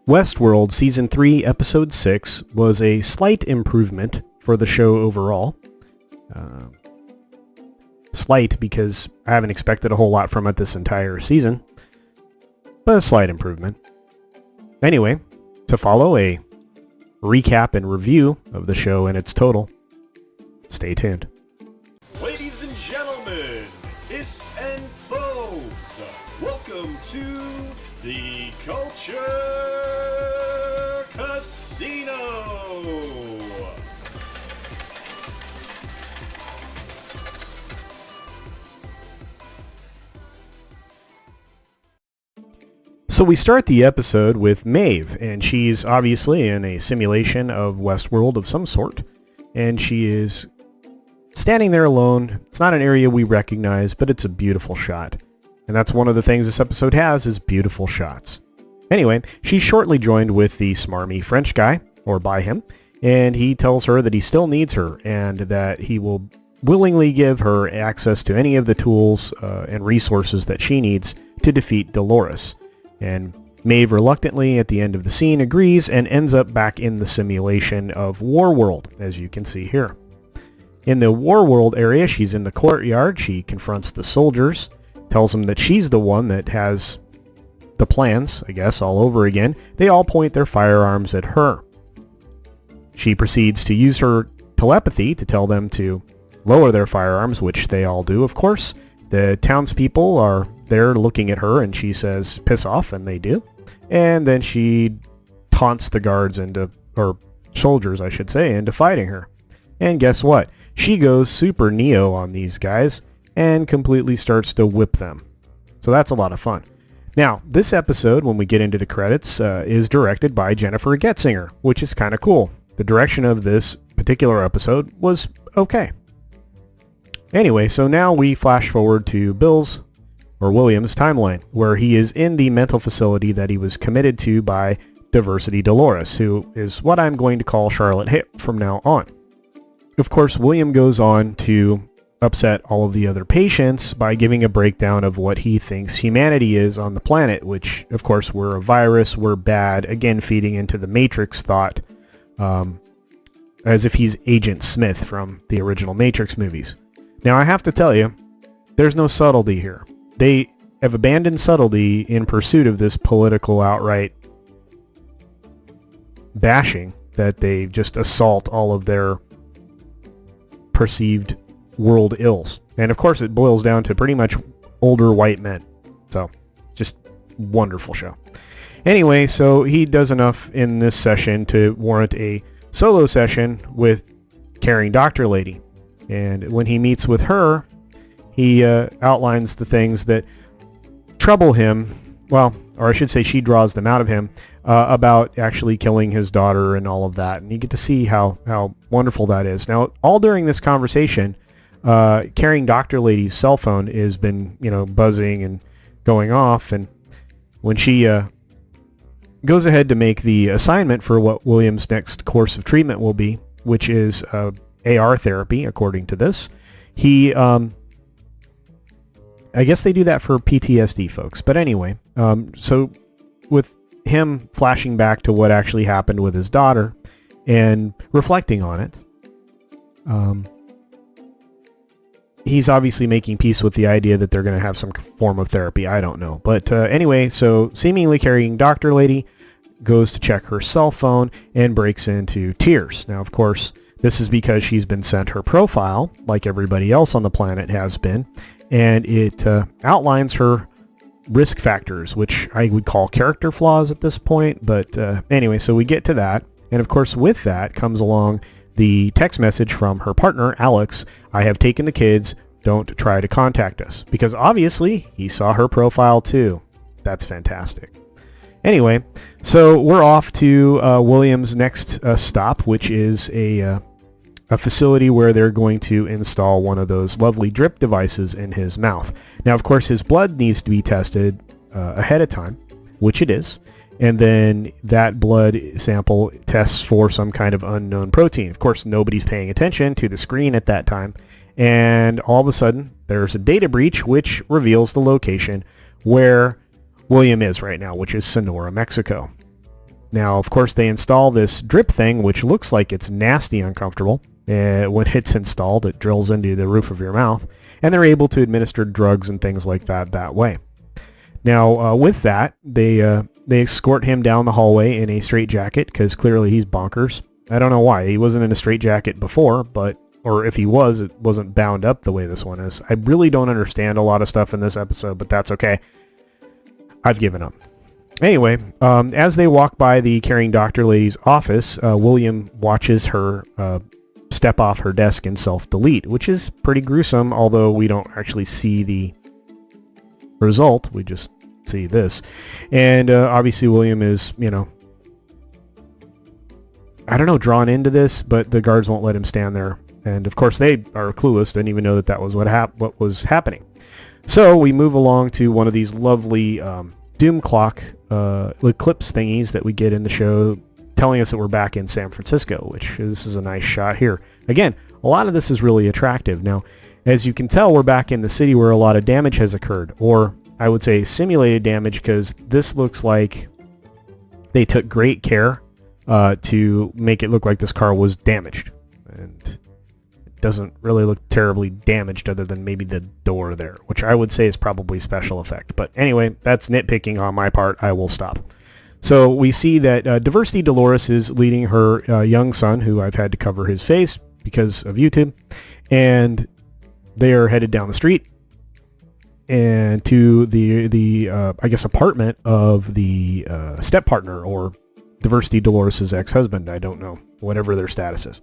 WestWorld Season 3, Episode 6 was a slight improvement for the show overall. Slight because I haven't expected a whole lot from it this entire season, but a slight improvement. Anyway, to follow a recap and review of the show in its total, stay tuned. Ladies and gentlemen, hiss and foes, welcome to the Culture Casino! So we start the episode with Maeve, and she's obviously in a simulation of WestWorld of some sort, and she is standing there alone. It's not an area we recognize, but it's a beautiful shot. And that's one of the things this episode has, is beautiful shots. Anyway, she's shortly joined with the smarmy French guy, or by him, and he tells her that he still needs her, and that he will willingly give her access to any of the tools and resources that she needs to defeat Dolores. And Maeve reluctantly, at the end of the scene, agrees and ends up back in the simulation of WarWorld, as you can see here. In the WarWorld area, she's in the courtyard. She confronts the soldiers, tells them that she's the one that has the plans, I guess, all over again. They all point their firearms at her. She proceeds to use her telepathy to tell them to lower their firearms, which they all do, of course. The townspeople are there looking at her, and she says, piss off, and they do. And then she taunts the guards into, or soldiers, I should say, into fighting her. And guess what? She goes super Neo on these guys and completely starts to whip them. So that's a lot of fun. Now, this episode, when we get into the credits, is directed by Jennifer Getzinger, which is kind of cool. The direction of this particular episode was okay. Anyway, so now we flash forward to William's timeline, where he is in the mental facility that he was committed to by Diversity Dolores, who is what I'm going to call Charlotte Hip from now on. Of course, William goes on to upset all of the other patients by giving a breakdown of what he thinks humanity is on the planet, which, of course, we're a virus, we're bad, again feeding into the Matrix thought, as if he's Agent Smith from the original Matrix movies. Now, I have to tell you, there's no subtlety here. They have abandoned subtlety in pursuit of this political outright bashing that they just assault all of their perceived world ills. And of course it boils down to pretty much older white men. So, just wonderful show. Anyway, so he does enough in this session to warrant a solo session with Caring Doctor Lady. And when he meets with her, he outlines the things that trouble him, well, or I should say she draws them out of him, about actually killing his daughter and all of that. And you get to see how wonderful that is. Now, all during this conversation, Caring Doctor Lady's cell phone has been, buzzing and going off. And when she goes ahead to make the assignment for what William's next course of treatment will be, which is AR therapy, according to this, he... I guess they do that for PTSD folks. But anyway, so with him flashing back to what actually happened with his daughter and reflecting on it, he's obviously making peace with the idea that they're going to have some form of therapy. I don't know. But anyway, so seemingly Caring Doctor Lady goes to check her cell phone and breaks into tears. Now, of course, this is because she's been sent her profile, like everybody else on the planet has been, and it outlines her risk factors, which I would call character flaws at this point. But anyway, so we get to that. And of course, with that comes along the text message from her partner, Alex, I have taken the kids, don't try to contact us. Because obviously, he saw her profile too. That's fantastic. Anyway, so we're off to William's next stop, which is a facility where they're going to install one of those lovely drip devices in his mouth. Now, of course, his blood needs to be tested ahead of time, which it is, and then that blood sample tests for some kind of unknown protein. Of course, nobody's paying attention to the screen at that time, and all of a sudden, there's a data breach which reveals the location where William is right now, which is Sonora, Mexico. Now, of course, they install this drip thing, which looks like it's nasty uncomfortable. When it's installed, it drills into the roof of your mouth, and they're able to administer drugs and things like that way. Now, with that, they escort him down the hallway in a straitjacket, because clearly he's bonkers. I don't know why. He wasn't in a straitjacket before, or if he was, it wasn't bound up the way this one is. I really don't understand a lot of stuff in this episode, but that's okay. I've given up. Anyway, as they walk by the caring doctor lady's office, William watches her step off her desk and self-delete, which is pretty gruesome, although we don't actually see the result. We just see this. And obviously William is, I don't know, drawn into this, but the guards won't let him stand there. And of course they are clueless, didn't even know that was what was happening. So we move along to one of these lovely doom clock eclipse thingies that we get in the show, telling us that we're back in San Francisco, which this is a nice shot here. Again, a lot of this is really attractive. Now, as you can tell, we're back in the city where a lot of damage has occurred, or I would say simulated damage, because this looks like they took great care to make it look like this car was damaged. And it doesn't really look terribly damaged other than maybe the door there, which I would say is probably special effect. But anyway, that's nitpicking on my part. I will stop. So we see that Diversity Dolores is leading her young son, who I've had to cover his face because of YouTube, and they are headed down the street and to the I guess apartment of the step partner, or Diversity Dolores' ex-husband. I don't know, whatever their status is.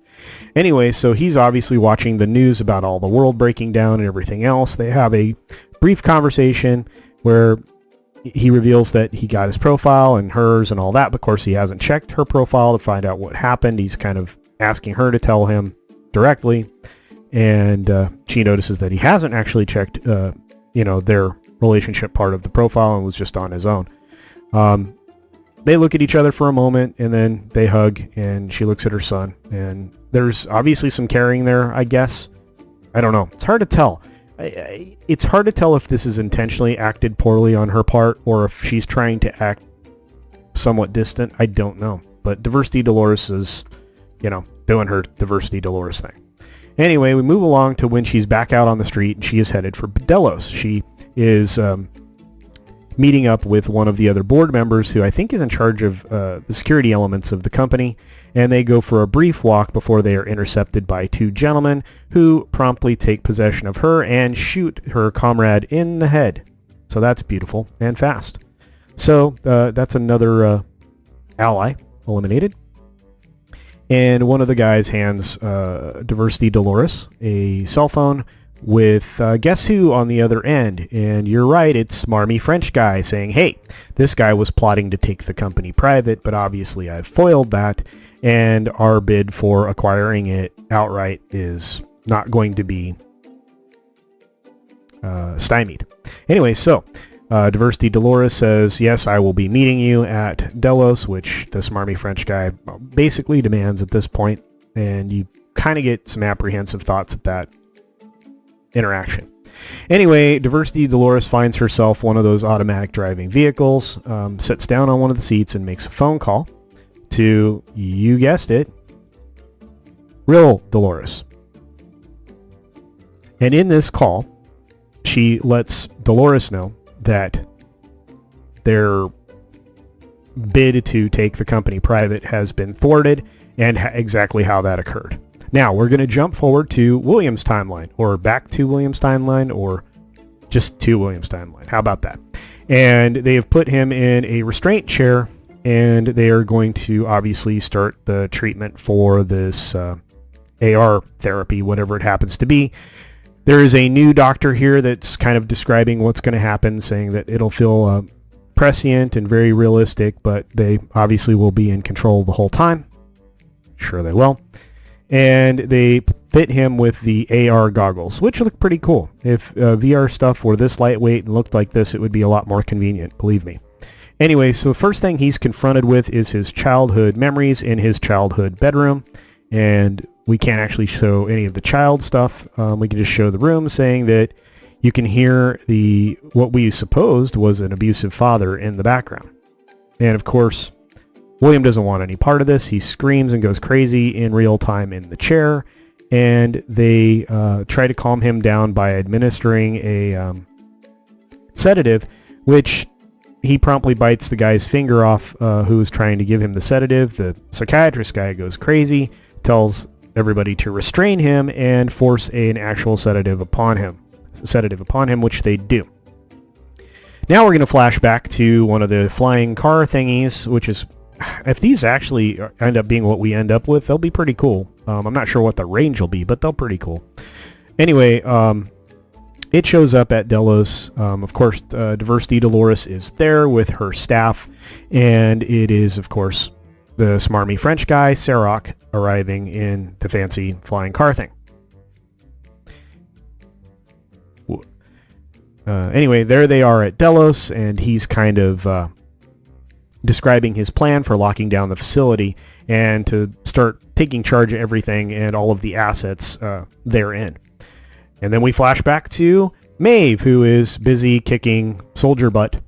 Anyway, so he's obviously watching the news about all the world breaking down and everything else. They have a brief conversation where he reveals that he got his profile and hers and all that, but of course he hasn't checked her profile to find out what happened. He's kind of asking her to tell him directly, and she notices that he hasn't actually checked their relationship part of the profile and was just on his own. They look at each other for a moment, and then they hug, and she looks at her son, and there's obviously some caring there, I guess. I don't know. It's hard to tell. It's hard to tell if this is intentionally acted poorly on her part, or if she's trying to act somewhat distant. I don't know. But Diversity Dolores is, doing her Diversity Dolores thing. Anyway, we move along to when she's back out on the street, and she is headed for Delos. She is meeting up with one of the other board members, who I think is in charge of the security elements of the company, and they go for a brief walk before they are intercepted by two gentlemen who promptly take possession of her and shoot her comrade in the head. So that's beautiful and fast. So that's another ally eliminated. And one of the guys hands Diversity Dolores a cell phone with guess who on the other end. And you're right, it's smarmy French guy saying, hey, this guy was plotting to take the company private, but obviously I've foiled that, and our bid for acquiring it outright is not going to be stymied. Anyway, so Diversity Dolores says, yes, I will be meeting you at Delos, which the smarmy French guy basically demands at this point, and you kind of get some apprehensive thoughts at that interaction. Anyway, Diversity Dolores finds herself one of those automatic driving vehicles, sits down on one of the seats and makes a phone call to, you guessed it, real Dolores. And in this call, she lets Dolores know that their bid to take the company private has been thwarted, and exactly how that occurred. Now, we're going to jump forward to William's timeline, or back to William's timeline, or just to William's timeline. How about that? And they have put him in a restraint chair, and they are going to obviously start the treatment for this AR therapy, whatever it happens to be. There is a new doctor here that's kind of describing what's going to happen, saying that it'll feel prescient and very realistic, but they obviously will be in control the whole time. Sure they will. And they fit him with the AR goggles, which look pretty cool. If VR stuff were this lightweight and looked like this, it would be a lot more convenient, believe me. Anyway, so the first thing he's confronted with is his childhood memories in his childhood bedroom, and we can't actually show any of the child stuff. We can just show the room, saying that you can hear what we supposed was an abusive father in the background. And of course, William doesn't want any part of this. He screams and goes crazy in real time in the chair, and they try to calm him down by administering a sedative, which he promptly bites the guy's finger off who's trying to give him the sedative. The psychiatrist guy goes crazy, tells everybody to restrain him and force an actual sedative upon him, which they do. Now we're going to flash back to one of the flying car thingies, which is, if these actually end up being what we end up with, they'll be pretty cool. I'm not sure what the range will be, but they'll pretty cool. Anyway, it shows up at Delos. Of course, Diversity Dolores is there with her staff, and it is, of course, the smarmy French guy, Serac, arriving in the fancy flying car thing. Anyway, there they are at Delos, and he's kind of describing his plan for locking down the facility and to start taking charge of everything and all of the assets therein. And then we flash back to Maeve, who is busy kicking soldier butt.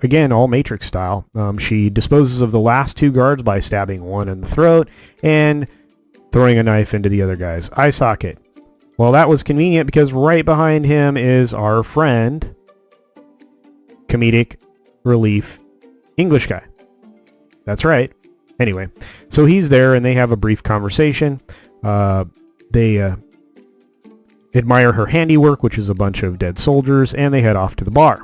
Again, all Matrix style. She disposes of the last 2 guards by stabbing one in the throat and throwing a knife into the other guy's eye socket. Well, that was convenient because right behind him is our friend, comedic relief English guy. That's right. Anyway, so he's there and they have a brief conversation. They admire her handiwork, which is a bunch of dead soldiers, and they head off to the bar.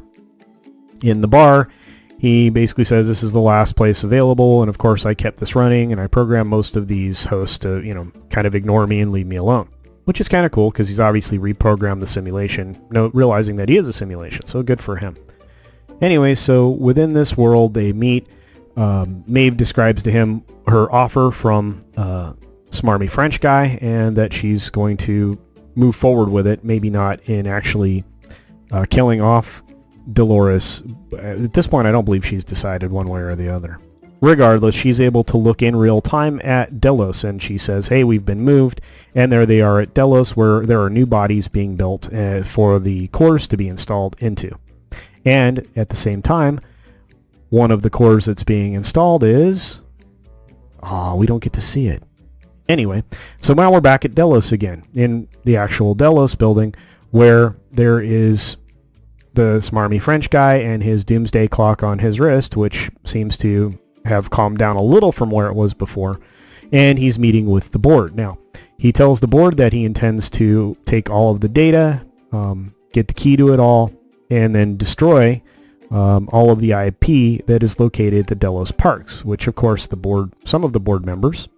In the bar, he basically says, this is the last place available, and of course I kept this running, and I programmed most of these hosts to, kind of ignore me and leave me alone. Which is kind of cool, because he's obviously reprogrammed the simulation, realizing that he is a simulation, so good for him. Anyway, so within this world, they meet. Maeve describes to him her offer from smarmy French guy, and that she's going to move forward with it, maybe not in actually killing off Dolores. At this point, I don't believe she's decided one way or the other. Regardless, she's able to look in real time at Delos, and she says, hey, we've been moved, and there they are at Delos, where there are new bodies being built for the cores to be installed into. And at the same time, one of the cores that's being installed is... we don't get to see it. Anyway, so now we're back at Delos again, in the actual Delos building, where there is the smarmy French guy and his doomsday clock on his wrist, which seems to have calmed down a little from where it was before, and he's meeting with the board. Now, he tells the board that he intends to take all of the data, get the key to it all, and then destroy all of the IP that is located at the Delos Parks, which of course some of the board members,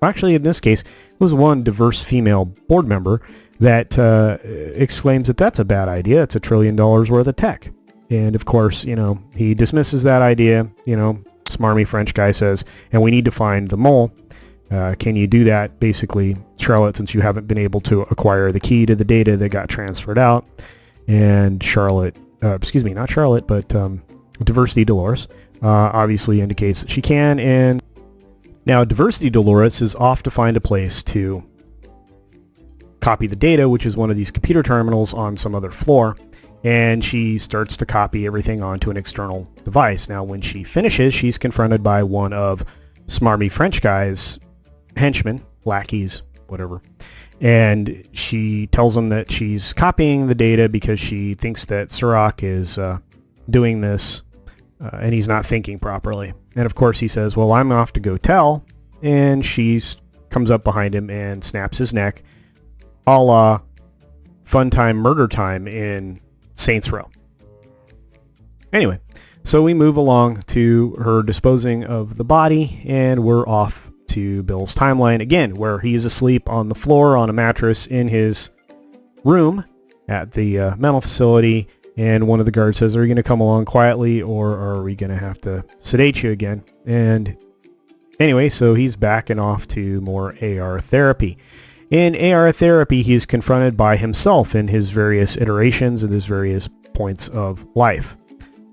actually in this case, it was one diverse female board member that exclaims that that's a bad idea. It's $1 trillion worth of tech. And of course, he dismisses that idea. Smarmy French guy says, and we need to find the mole. Can you do that? Basically, Charlotte, since you haven't been able to acquire the key to the data that got transferred out. And not Charlotte, but Diversity Dolores obviously indicates that she can. And now Diversity Dolores is off to find a place to copy the data, which is one of these computer terminals on some other floor, and she starts to copy everything onto an external device. Now, when she finishes, she's confronted by one of smarmy French guy's henchmen, lackeys, whatever, and she tells him that she's copying the data because she thinks that Serac is doing this, and he's not thinking properly. And of course he says, well, I'm off to go tell, and she comes up behind him and snaps his neck, a la Fun Time Murder Time in Saints Row. Anyway, so we move along to her disposing of the body, and we're off to Bill's timeline again, where he is asleep on the floor on a mattress in his room at the mental facility, and one of the guards says, are you going to come along quietly, or are we going to have to sedate you again? And anyway, so he's backing off to more AR therapy. In AR therapy, he is confronted by himself in his various iterations and his various points of life.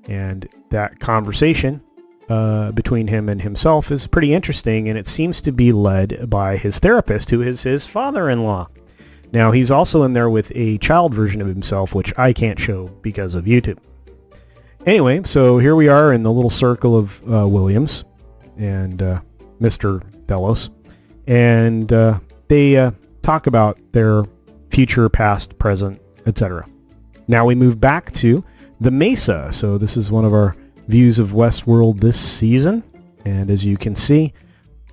And that conversation between him and himself is pretty interesting, and it seems to be led by his therapist, who is his father-in-law. Now, he's also in there with a child version of himself, which I can't show because of YouTube. Anyway, so here we are in the little circle of Williams and Mr. Delos, and they talk about their future, past, present, etc. Now we move back to the Mesa. So this is one of our views of WestWorld this season, and as you can see,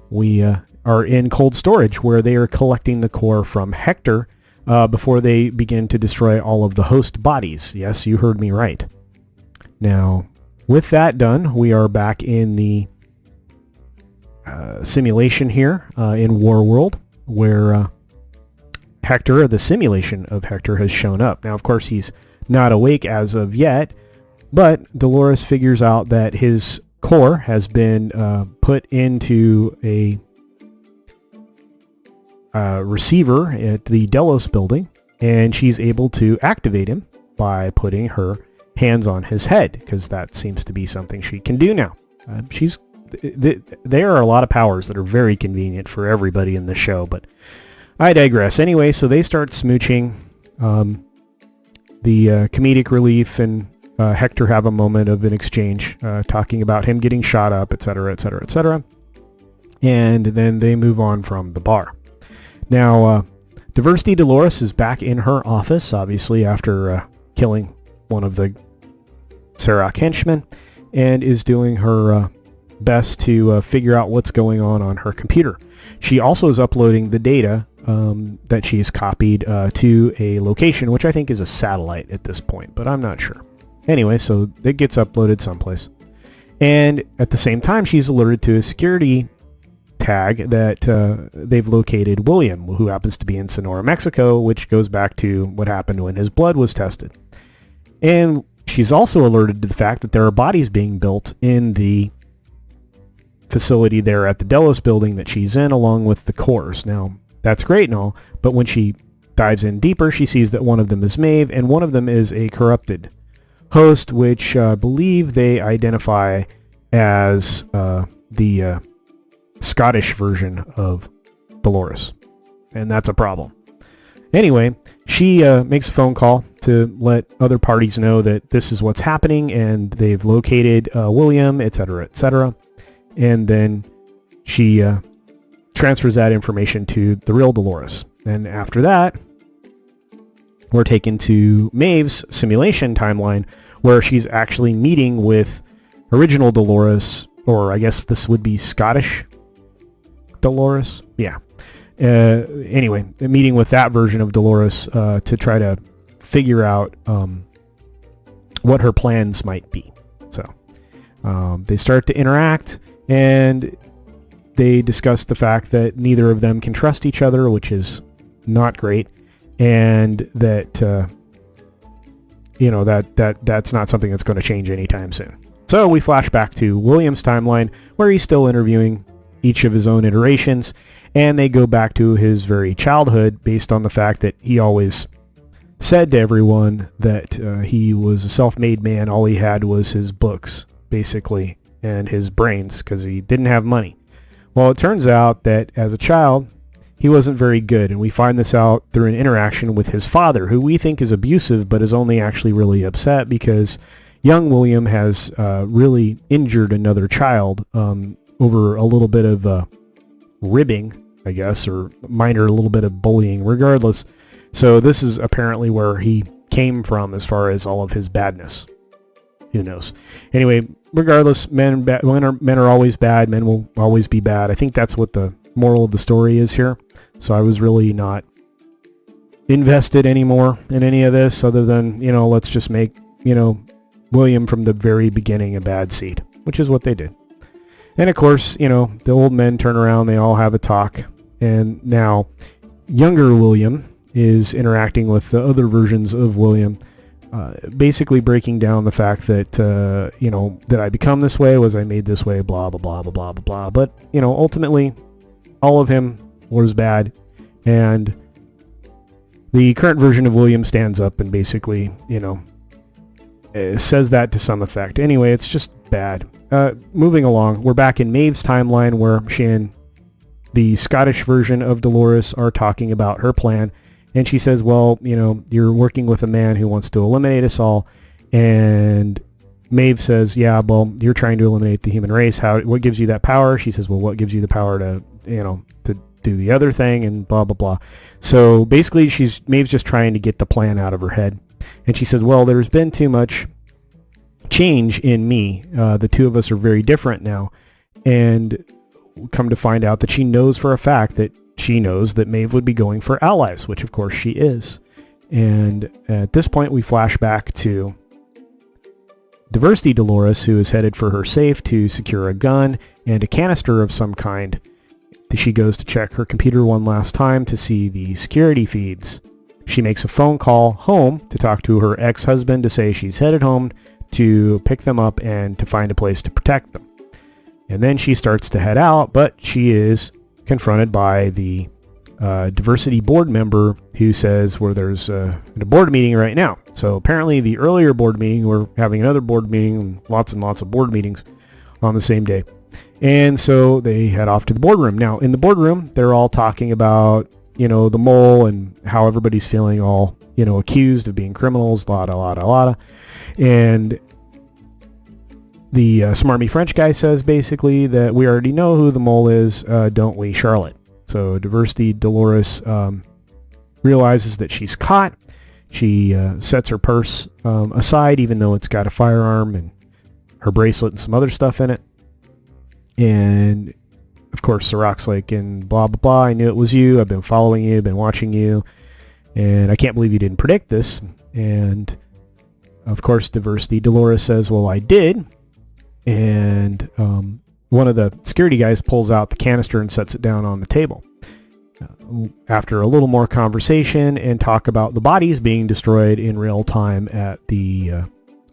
we are in cold storage where they are collecting the core from Hector before they begin to destroy all of the host bodies. Yes, you heard me right. Now, with that done, we are back in the simulation here in WarWorld, where Hector, the simulation of Hector, has shown up. Now, of course, he's not awake as of yet, but Dolores figures out that his core has been put into a receiver at the Delos building, and she's able to activate him by putting her hands on his head, because that seems to be something she can do now. There are a lot of powers that are very convenient for everybody in the show, but I digress. Anyway, so they start smooching. The comedic relief and Hector have a moment of an exchange, talking about him getting shot up, etc., etc., etc. And then they move on from the bar. Now, Diversity Dolores is back in her office, obviously, after killing one of the Serac henchmen, and is doing her best to figure out what's going on her computer. She also is uploading the data that she's copied to a location, which I think is a satellite at this point, but I'm not sure. Anyway, so it gets uploaded someplace. And at the same time, she's alerted to a security tag that they've located William, who happens to be in Sonora, Mexico, which goes back to what happened when his blood was tested. And she's also alerted to the fact that there are bodies being built in the facility there at the Delos building that she's in, along with the cores. Now, that's great and all, but when she dives in deeper, she sees that one of them is Maeve, and one of them is a corrupted host, which I believe they identify as the Scottish version of Dolores, and that's a problem. Anyway, she makes a phone call to let other parties know that this is what's happening, and they've located William, etc., etc., and then she transfers that information to the real Dolores. And after that, we're taken to Maeve's simulation timeline, where she's actually meeting with original Dolores, or I guess this would be Scottish Dolores? Yeah. Anyway, meeting with that version of Dolores to try to figure out what her plans might be. So they start to interact, and they discuss the fact that neither of them can trust each other, which is not great, and that that's not something that's going to change anytime soon. So we flash back to William's timeline, where he's still interviewing each of his own iterations, and they go back to his very childhood, based on the fact that he always said to everyone that he was a self-made man. All he had was his books, basically, and his brains, because he didn't have money. Well, it turns out that as a child, he wasn't very good, and we find this out through an interaction with his father, who we think is abusive, but is only actually really upset because young William has really injured another child over a little bit of ribbing, I guess, or a little bit of bullying, regardless. So this is apparently where he came from as far as all of his badness. Who knows? Anyway, regardless, men are always bad. Men will always be bad. I think that's what the moral of the story is here. So I was really not invested anymore in any of this, other than, let's just make, William from the very beginning a bad seed, which is what they did. And of course, the old men turn around, they all have a talk, and now younger William is interacting with the other versions of William, basically breaking down the fact that, that I become this way, was I made this way, blah, blah, blah, blah, blah, blah, blah. But, ultimately, all of him was bad, and the current version of William stands up and basically, says that to some effect. Anyway, it's just bad. Moving along, we're back in Maeve's timeline, where she and the Scottish version of Dolores are talking about her plan, and she says, well, you're working with a man who wants to eliminate us all, and Maeve says, yeah, well, you're trying to eliminate the human race. What gives you that power? She says, well, what gives you the power to do the other thing, and blah, blah, blah. So basically, Maeve's just trying to get the plan out of her head. And she says, well, there's been too much change in me. The two of us are very different now. And come to find out that she knows for a fact that she knows that Maeve would be going for allies, which of course she is. And at this point, we flash back to Diversity Dolores, who is headed for her safe to secure a gun and a canister of some kind. She goes to check her computer one last time to see the security feeds. She makes a phone call home to talk to her ex-husband to say she's headed home to pick them up and to find a place to protect them. And then she starts to head out, but she is confronted by the diversity board member who says, well, there's a board meeting right now. So apparently the earlier board meeting, we're having another board meeting, and lots of board meetings on the same day. And so they head off to the boardroom. Now, in the boardroom, they're all talking about, the mole and how everybody's feeling all, accused of being criminals, la-da. And the smarmy French guy says basically that we already know who the mole is, don't we, Charlotte? So Diversity Dolores realizes that she's caught. She sets her purse aside, even though it's got a firearm and her bracelet and some other stuff in it. And of course, Sirach's like, and blah, blah, blah, I knew it was you. I've been following you, been watching you. And I can't believe you didn't predict this. And of course, Diversity Dolores says, well, I did. And one of the security guys pulls out the canister and sets it down on the table. After a little more conversation and talk about the bodies being destroyed in real time at the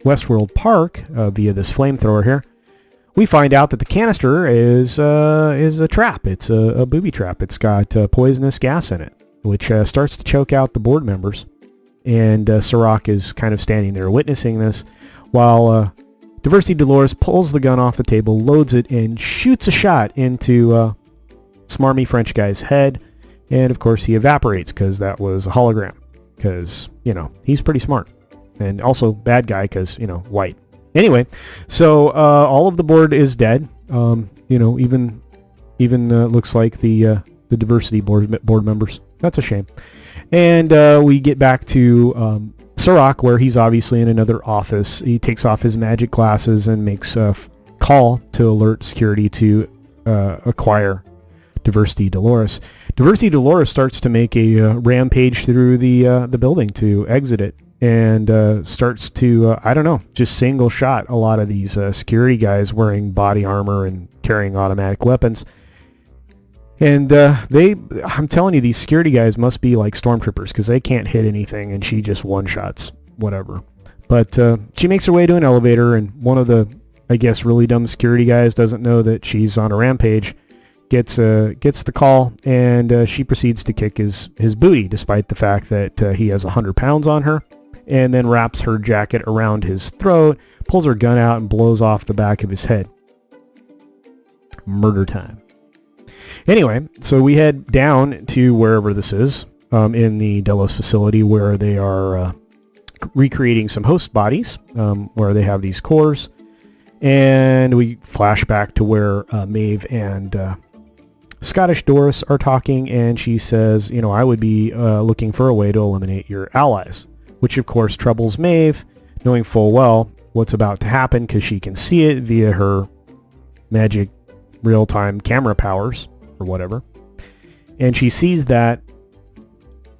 WestWorld Park via this flamethrower here, we find out that the canister is a trap. It's a booby trap. It's got poisonous gas in it, which starts to choke out the board members. And Sirach is kind of standing there witnessing this, while Diversity Dolores pulls the gun off the table, loads it, and shoots a shot into smarmy French guy's head. And of course he evaporates because that was a hologram. Because, he's pretty smart. And also bad guy because, white. Anyway, so all of the board is dead. Even looks like the diversity board members. That's a shame. And we get back to Sirach, where he's obviously in another office. He takes off his magic glasses and makes a call to alert security to acquire Diversity Dolores. Diversity Dolores starts to make a rampage through the building to exit it. And starts to, just single shot a lot of these security guys wearing body armor and carrying automatic weapons. And I'm telling you, these security guys must be like stormtroopers because they can't hit anything, and she just one-shots whatever. But she makes her way to an elevator, and one of the, really dumb security guys doesn't know that she's on a rampage, gets the call, and she proceeds to kick his booty, despite the fact that he has 100 pounds on her. And then wraps her jacket around his throat, pulls her gun out, and blows off the back of his head. Murder time. Anyway, so we head down to wherever this is, in the Delos facility, where they are recreating some host bodies, where they have these cores. And we flash back to where Maeve and Scottish Doris are talking, and she says, I would be looking for a way to eliminate your allies. Which of course troubles Maeve, knowing full well what's about to happen because she can see it via her magic real-time camera powers or whatever. And she sees that,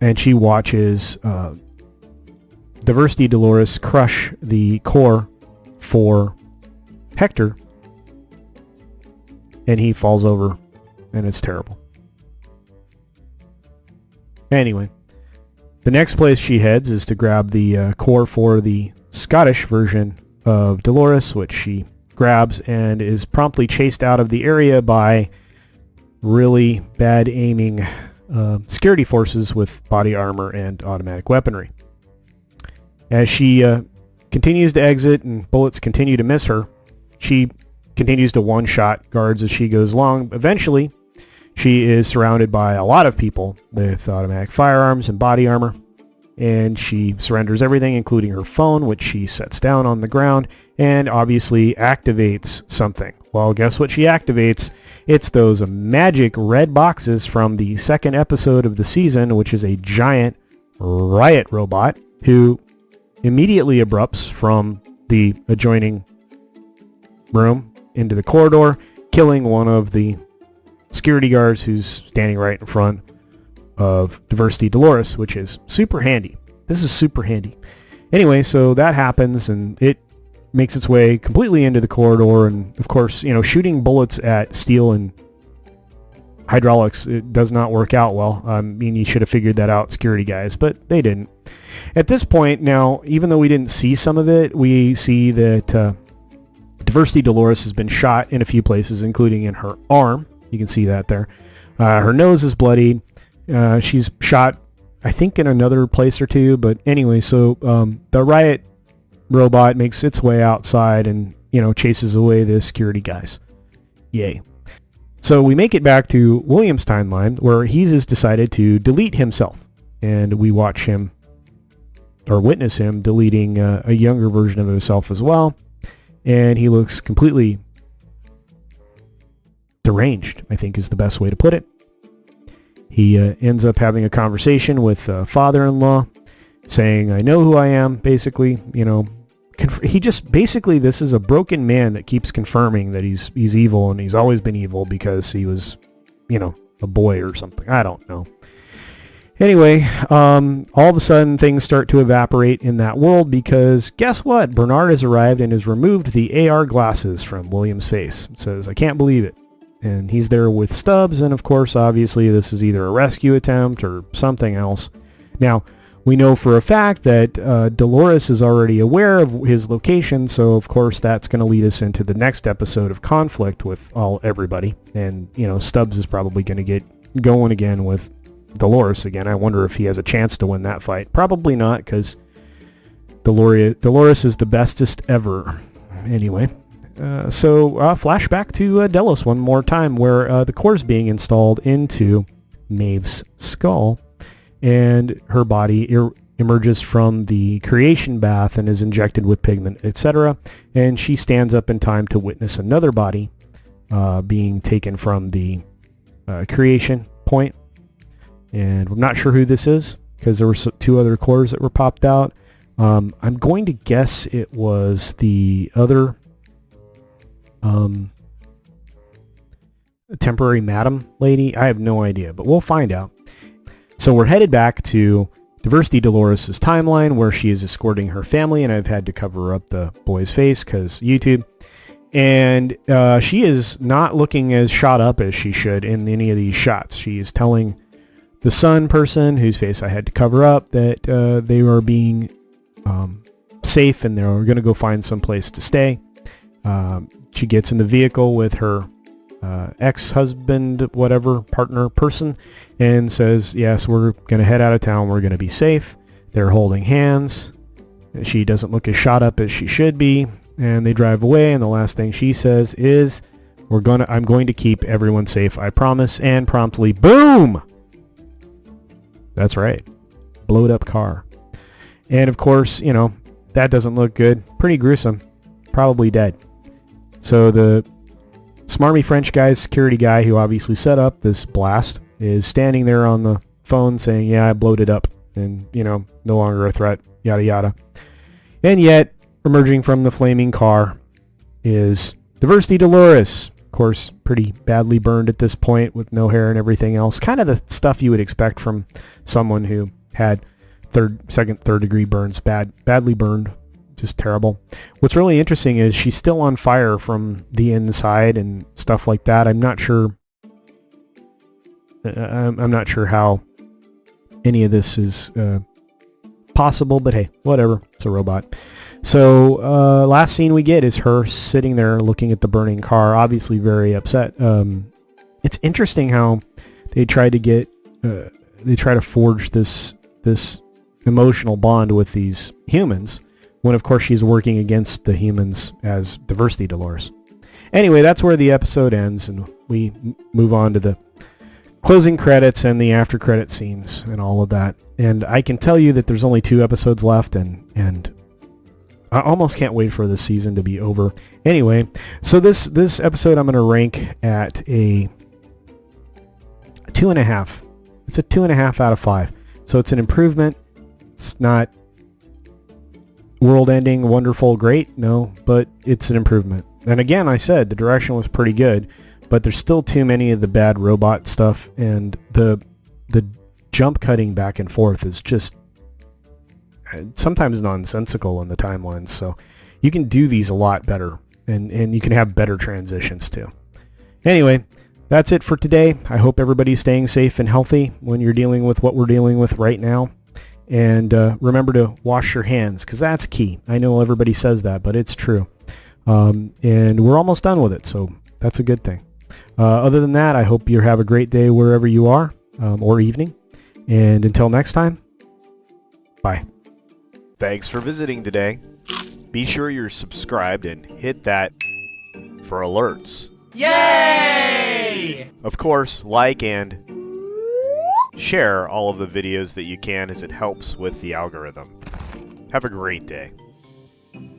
and she watches Diversity Dolores crush the core for Hector, and he falls over, and it's terrible. Anyway. The next place she heads is to grab the core for the Scottish version of Dolores, which she grabs and is promptly chased out of the area by really bad aiming security forces with body armor and automatic weaponry. As she continues to exit and bullets continue to miss her, she continues to one-shot guards as she goes along. Eventually, she is surrounded by a lot of people with automatic firearms and body armor, and she surrenders everything, including her phone, which she sets down on the ground, and obviously activates something. Well, guess what she activates? It's those magic red boxes from the second episode of the season, which is a giant riot robot who immediately abrupts from the adjoining room into the corridor, killing one of the security guards who's standing right in front of Diversity Dolores, which is super handy. This is super handy. Anyway, so that happens, and it makes its way completely into the corridor, and of course, shooting bullets at steel and hydraulics, it does not work out well. I mean, you should have figured that out, security guys, but they didn't. At this point, now, even though we didn't see some of it, we see that Diversity Dolores has been shot in a few places, including in her arm. You can see that there. Her nose is bloodied. She's shot, I think, in another place or two, but anyway, so the riot robot makes its way outside and, chases away the security guys. Yay. So we make it back to William's timeline, where he's just decided to delete himself, and we watch him, or witness him, deleting a younger version of himself as well, and he looks completely deranged, I think is the best way to put it. He ends up having a conversation with father-in-law, saying, I know who I am, basically, he just, basically, this is a broken man that keeps confirming that he's evil, and he's always been evil because he was, a boy or something. I don't know. Anyway, all of a sudden, things start to evaporate in that world because, guess what? Bernard has arrived and has removed the AR glasses from William's face. It says, I can't believe it. And he's there with Stubbs, and of course, obviously, this is either a rescue attempt or something else. Now, we know for a fact that Dolores is already aware of his location, so of course that's going to lead us into the next episode of conflict with everybody. And, Stubbs is probably going to get going again with Dolores again. I wonder if he has a chance to win that fight. Probably not, because Dolores is the bestest ever. Anyway, so flashback to Delos one more time, where the core is being installed into Maeve's skull, and her body emerges from the creation bath and is injected with pigment, etc. And she stands up in time to witness another body being taken from the creation point. And we're not sure who this is, because there were two other cores that were popped out. I'm going to guess it was the other temporary madam lady. I have no idea, but we'll find out. So we're headed back to Diversity Dolores' timeline, where she is escorting her family, and I've had to cover up the boy's face because YouTube. And she is not looking as shot up as she should in any of these shots. She is telling the son person, whose face I had to cover up, that they are being safe and they're going to go find some place to stay. She gets in the vehicle with her ex-husband, whatever, partner, person, and says, yes, we're going to head out of town. We're going to be safe. They're holding hands. She doesn't look as shot up as she should be, and they drive away, and the last thing she says is, I'm going to keep everyone safe, I promise, and promptly, boom! That's right. Blowed up car. And of course, that doesn't look good. Pretty gruesome. Probably dead. So the smarmy French guy, security guy, who obviously set up this blast, is standing there on the phone saying, yeah, I blowed it up, and, no longer a threat, yada yada. And yet, emerging from the flaming car is Diversity Dolores. Of course, pretty badly burned at this point with no hair and everything else. Kind of the stuff you would expect from someone who had second, third degree burns, badly burned. Just terrible. What's really interesting is she's still on fire from the inside and stuff like that. I'm not sure how any of this is possible, but hey, whatever. It's a robot. So last scene we get is her sitting there looking at the burning car, obviously very upset. It's interesting how they try to forge this emotional bond with these humans, when of course she's working against the humans as Diversity Dolores. Anyway, that's where the episode ends, and we move on to the closing credits and the after credit scenes and all of that. And I can tell you that there's only 2 episodes left, and I almost can't wait for this season to be over. Anyway, so this episode I'm going to rank at a 2.5. It's a 2.5 out of 5. So it's an improvement. It's not world-ending, wonderful, great, no, but it's an improvement. And again, I said the direction was pretty good, but there's still too many of the bad robot stuff, and the jump cutting back and forth is just sometimes nonsensical in the timelines. So you can do these a lot better, and you can have better transitions too. Anyway, that's it for today. I hope everybody's staying safe and healthy when you're dealing with what we're dealing with right now. And remember to wash your hands, because that's key. I know everybody says that, but it's true. And we're almost done with it, so that's a good thing. Other than that, I hope you have a great day wherever you are, or evening. And until next time, bye. Thanks for visiting today. Be sure you're subscribed and hit that for alerts. Yay! Of course, like and share all of the videos that you can, as it helps with the algorithm. Have a great day.